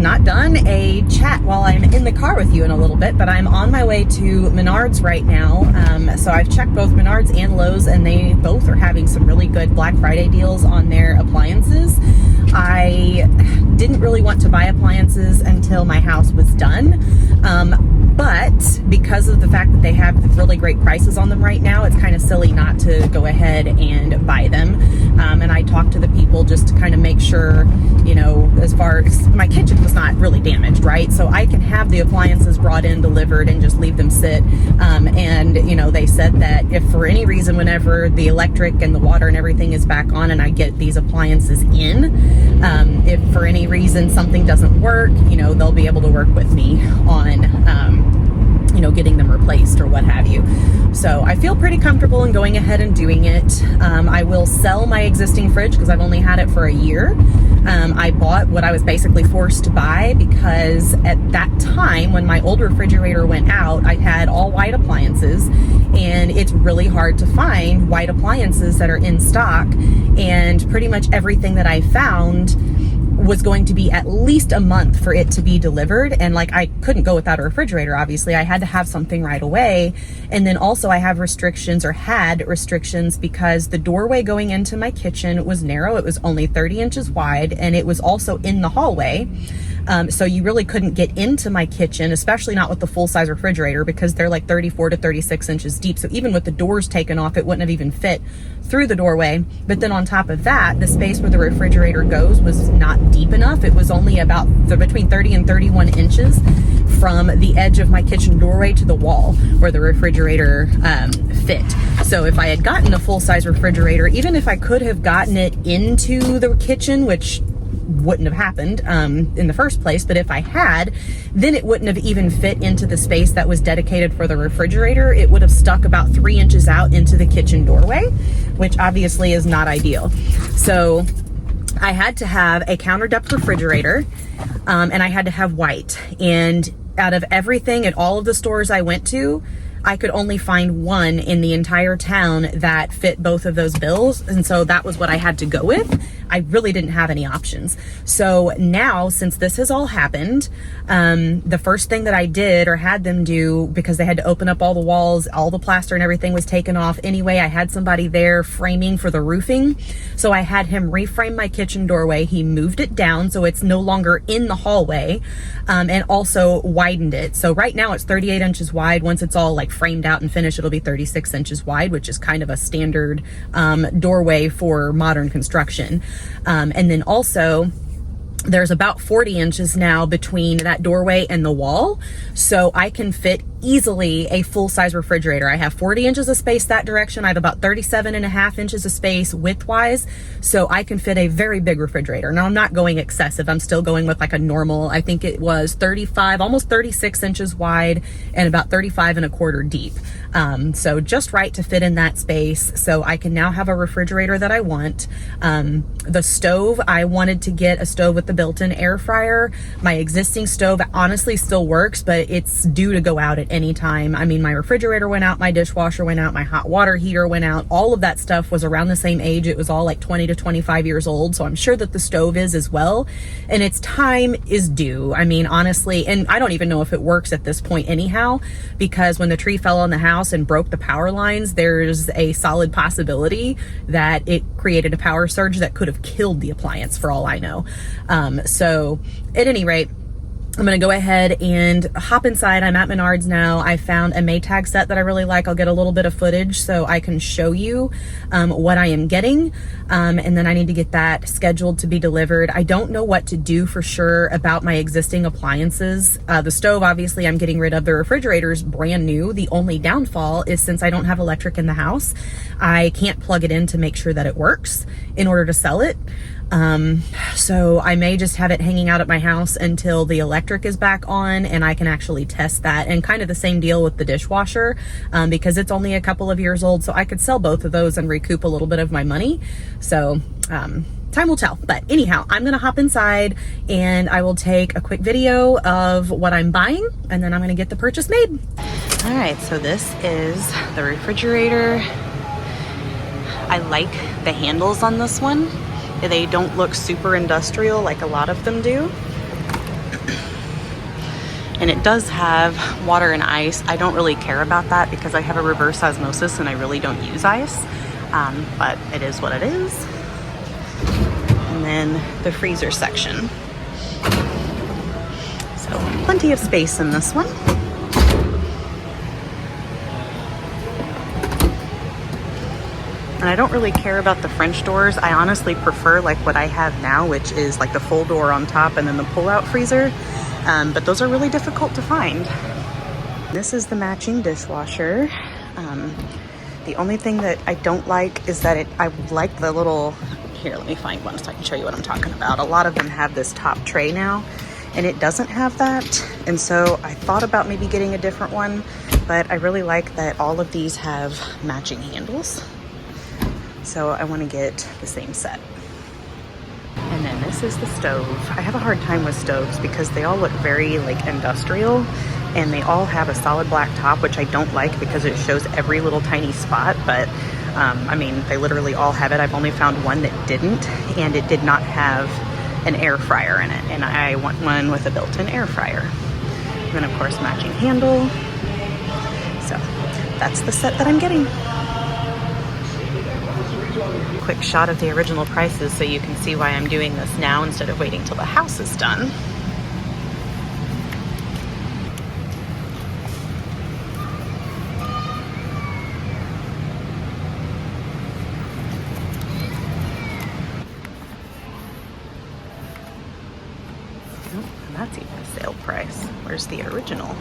not done a chat while I'm in the car with you in a little bit, but I'm on my way to Menards right now. So I've checked both Menards and Lowe's, and they both are having some really good Black Friday deals on their appliances. I didn't really want to buy appliances until my house was done. But because of the fact that they have really great prices on them right now, it's kind of silly not to go ahead and buy them. And I talked to the people just to kind of make sure, you know, as far as my kitchen was not really damaged, right? So I can have the appliances brought in, delivered, and just leave them sit. And, you know, they said that if for any reason, whenever the electric and the water and everything is back on and I get these appliances in, if for any reason something doesn't work, you know, they'll be able to work with me on, you know, getting them replaced or what have you. So I feel pretty comfortable in going ahead and doing it. I will sell my existing fridge because I've only had it for a year. I bought what I was basically forced to buy because at that time when my old refrigerator went out, I had all white appliances, and it's really hard to find white appliances that are in stock, and pretty much everything that I found was going to be at least a month for it to be delivered. And like, I couldn't go without a refrigerator, obviously. I had to have something right away. And then also I have restrictions, or had restrictions, because the doorway going into my kitchen was narrow. It was only 30 inches wide, and it was also in the hallway. So you really couldn't get into my kitchen, especially not with the full-size refrigerator, because they're like 34 to 36 inches deep. So even with the doors taken off, it wouldn't have even fit through the doorway. But then on top of that, the space where the refrigerator goes was not deep enough. It was only about between 30 and 31 inches from the edge of my kitchen doorway to the wall where the refrigerator fit. So if I had gotten a full-size refrigerator, even if I could have gotten it into the kitchen, which wouldn't have happened in the first place, but if I had, then it wouldn't have even fit into the space that was dedicated for the refrigerator. It would have stuck about 3 inches out into the kitchen doorway, which obviously is not ideal. So I had to have a counter depth refrigerator, and I had to have white. And out of everything at all of the stores I went to, I could only find one in the entire town that fit both of those bills. And so that was what I had to go with. I really didn't have any options. So now, since this has all happened, the first thing that I did, or had them do, because they had to open up all the walls, all the plaster and everything was taken off anyway, I had somebody there framing for the roofing. So I had him reframe my kitchen doorway. He moved it down so it's no longer in the hallway, and also widened it. So right now it's 38 inches wide. Once it's all like framed out and finished, it'll be 36 inches wide, which is kind of a standard doorway for modern construction. And then also there's about 40 inches now between that doorway and the wall. So I can fit easily a full-size refrigerator. I have 40 inches of space that direction. I have about 37.5 inches of space width-wise. So I can fit a very big refrigerator. Now I'm not going excessive. I'm still going with like a normal, I think it was 35, almost 36 inches wide and about 35.25 deep. So just right to fit in that space. So I can now have a refrigerator that I want. The stove, I wanted to get a stove with the built-in air fryer. My existing stove honestly still works, but it's due to go out at any time. I mean, my refrigerator went out, my dishwasher went out, my hot water heater went out. All of that stuff was around the same age. It was all like 20 to 25 years old. So I'm sure that the stove is as well. And its time is due. I mean, honestly, and I don't even know if it works at this point anyhow, because when the tree fell on the house and broke the power lines, there's a solid possibility that it created a power surge that could have killed the appliance for all I know. So at any rate, I'm going to go ahead and hop inside. I'm at Menards now. I found a Maytag set that I really like. I'll get a little bit of footage so I can show you what I am getting. And then I need to get that scheduled to be delivered. I don't know what to do for sure about my existing appliances. The stove, obviously, I'm getting rid of. The refrigerator's brand new. The only downfall is since I don't have electric in the house, I can't plug it in to make sure that it works in order to sell it. So I may just have it hanging out at my house until the electric is back on and I can actually test that. And kind of the same deal with the dishwasher, because it's only a couple of years old, so I could sell both of those and recoup a little bit of my money. So, time will tell. But anyhow, I'm gonna hop inside and I will take a quick video of what I'm buying, and then I'm gonna get the purchase made. All right, so this is the refrigerator. I like the handles on this one. They don't look super industrial like a lot of them do. And it does have water and ice. I don't really care about that because I have a reverse osmosis and I really don't use ice. But it is what it is. And then the freezer section. So plenty of space in this one. And I don't really care about the French doors. I honestly prefer like what I have now, which is like the full door on top and then the pull-out freezer. But those are really difficult to find. This is the matching dishwasher. The only thing that I don't like is that I like the little, here, let me find one so I can show you what I'm talking about. A lot of them have this top tray now, and it doesn't have that. And so I thought about maybe getting a different one, but I really like that all of these have matching handles. So I want to get the same set. And then this is the stove. I have a hard time with stoves because they all look very like industrial, and they all have a solid black top, which I don't like because it shows every little tiny spot. But I mean, they literally all have it. I've only found one that didn't, and it did not have an air fryer in it. And I want one with a built-in air fryer. And then of course matching handle. So that's the set that I'm getting. Quick shot of the original prices so you can see why I'm doing this now instead of waiting till the house is done. Oh, and that's even a sale price. Where's the original?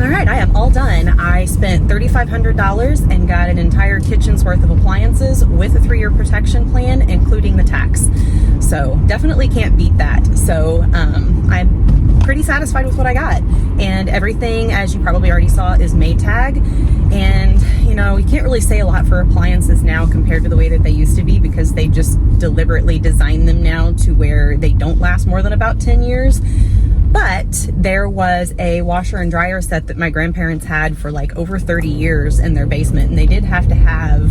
All right, I am all done. I spent $3,500 and got an entire kitchen's worth of appliances with a 3-year protection plan, including the tax. So definitely can't beat that. So I'm pretty satisfied with what I got. And everything, as you probably already saw, is Maytag. And you know, you can't really say a lot for appliances now compared to the way that they used to be, because they just deliberately design them now to where they don't last more than about 10 years. But there was a washer and dryer set that my grandparents had for like over 30 years in their basement, and they did have to have,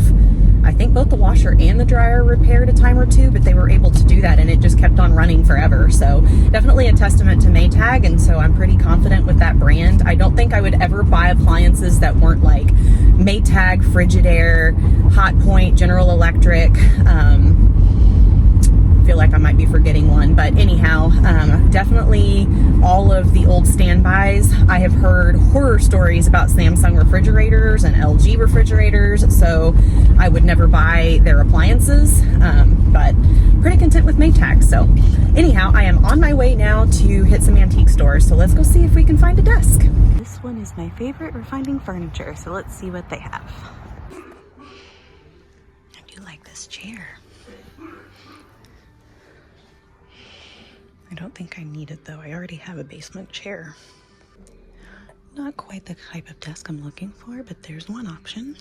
I think, both the washer and the dryer repaired a time or two, but they were able to do that and it just kept on running forever. So definitely a testament to Maytag, and so I'm pretty confident with that brand. I don't think I would ever buy appliances that weren't like Maytag, Frigidaire, Hotpoint, General Electric. Feel like I might be forgetting one, but anyhow, definitely all of the old standbys. I have heard horror stories about Samsung refrigerators and LG refrigerators, so I would never buy their appliances, but pretty content with Maytag. So anyhow, I am on my way now to hit some antique stores, so let's go see if we can find a desk. This one is my favorite for finding furniture, so let's see what they have. I do like this chair. I don't think I need it though. I already have a basement chair. Not quite the type of desk I'm looking for, but there's one option.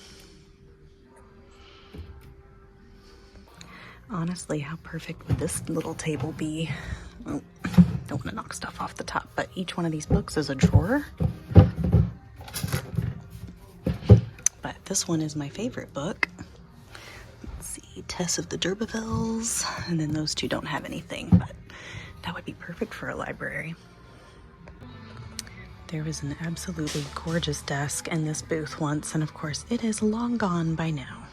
Honestly, how perfect would this little table be? Oh, don't want to knock stuff off the top, but each one of these books is a drawer. But this one is my favorite book. Let's see, Tess of the D'Urbervilles, and then those two don't have anything, but that would be perfect for a library. There was an absolutely gorgeous desk in this booth once, and of course it is long gone by now.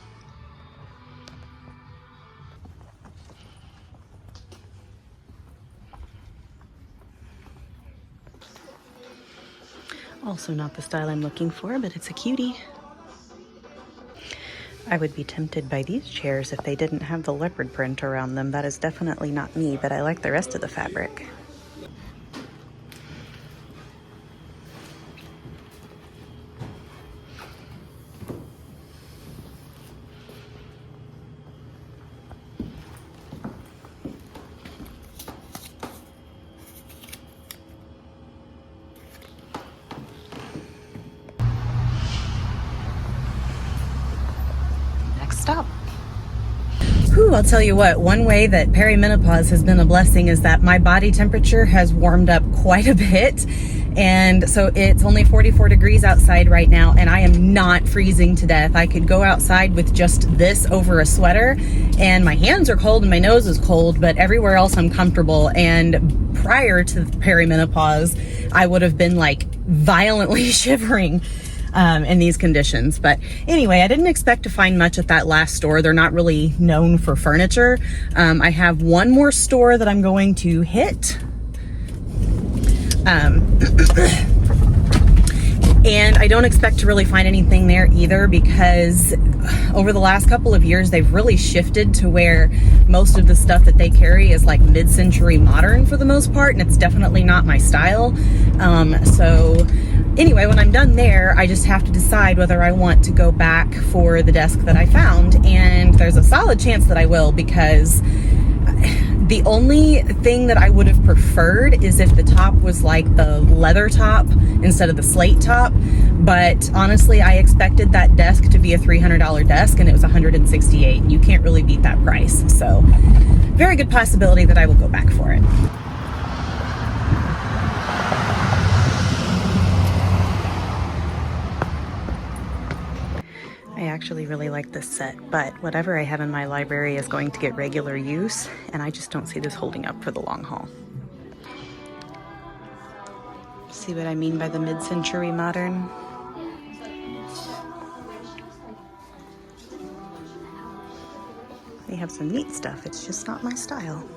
Also not the style I'm looking for, but it's a cutie. I would be tempted by these chairs if they didn't have the leopard print around them. That is definitely not me, but I like the rest of the fabric. Stop. Whew, Ooh, I'll tell you what, one way that perimenopause has been a blessing is that my body temperature has warmed up quite a bit. And so it's only 44 degrees outside right now, and I am not freezing to death. I could go outside with just this over a sweater, and my hands are cold and my nose is cold, but everywhere else I'm comfortable. And prior to perimenopause, I would have been like violently shivering in these conditions. But anyway, I didn't expect to find much at that last store. They're not really known for furniture. I have one more store that I'm going to hit. And I don't expect to really find anything there either, because over the last couple of years, they've really shifted to where most of the stuff that they carry is like mid-century modern for the most part, and it's definitely not my style. So anyway, when I'm done there, I just have to decide whether I want to go back for the desk that I found, and there's a solid chance that I will, because the only thing that I would have preferred is if the top was like the leather top instead of the slate top. But honestly, I expected that desk to be a $300 desk, and it was $168. You can't really beat that price. So very good possibility that I will go back for it. I actually really like this set, but whatever I have in my library is going to get regular use, and I just don't see this holding up for the long haul. See what I mean by the mid-century modern? They have some neat stuff, it's just not my style.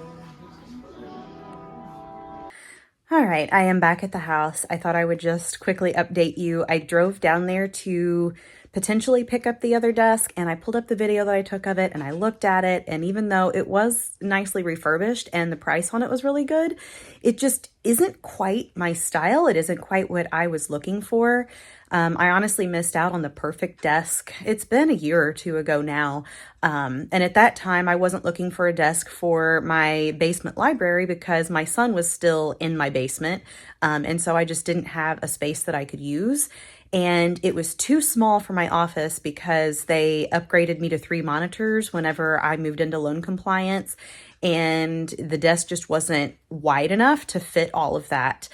All right, I am back at the house. I thought I would just quickly update you. I drove down there to potentially pick up the other desk, and I pulled up the video that I took of it, and I looked at it, and even though it was nicely refurbished and the price on it was really good, it just isn't quite my style. It isn't quite what I was looking for. I honestly missed out on the perfect desk. It's been a year or two ago now. And at that time, I wasn't looking for a desk for my basement library because my son was still in my basement. And so I just didn't have a space that I could use. And it was too small for my office because they upgraded me to 3 monitors whenever I moved into loan compliance. And the desk just wasn't wide enough to fit all of that.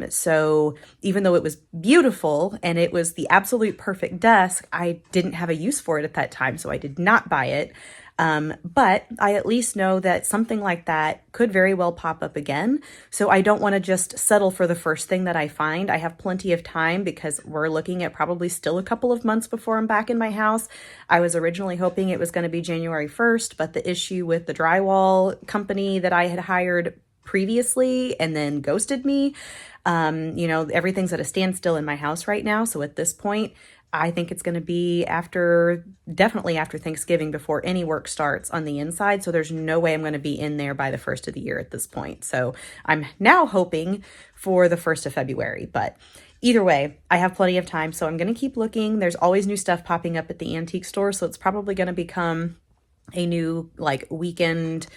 So even though it was beautiful and it was the absolute perfect desk, I didn't have a use for it at that time, so I did not buy it. But I at least know that something like that could very well pop up again. So I don't want to just settle for the first thing that I find. I have plenty of time because we're looking at probably still a couple of months before I'm back in my house. I was originally hoping it was going to be January 1st, but the issue with the drywall company that I had hired previously and then ghosted me, everything's at a standstill in my house right now. So at this point, I think it's going to be definitely after Thanksgiving before any work starts on the inside. So there's no way I'm going to be in there by the 1st of the year at this point. So I'm now hoping for the 1st of February, but either way, I have plenty of time. So I'm going to keep looking. There's always new stuff popping up at the antique store. So it's probably going to become a new weekend,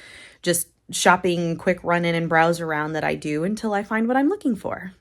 just shopping, quick run in and browse around that I do until I find what I'm looking for.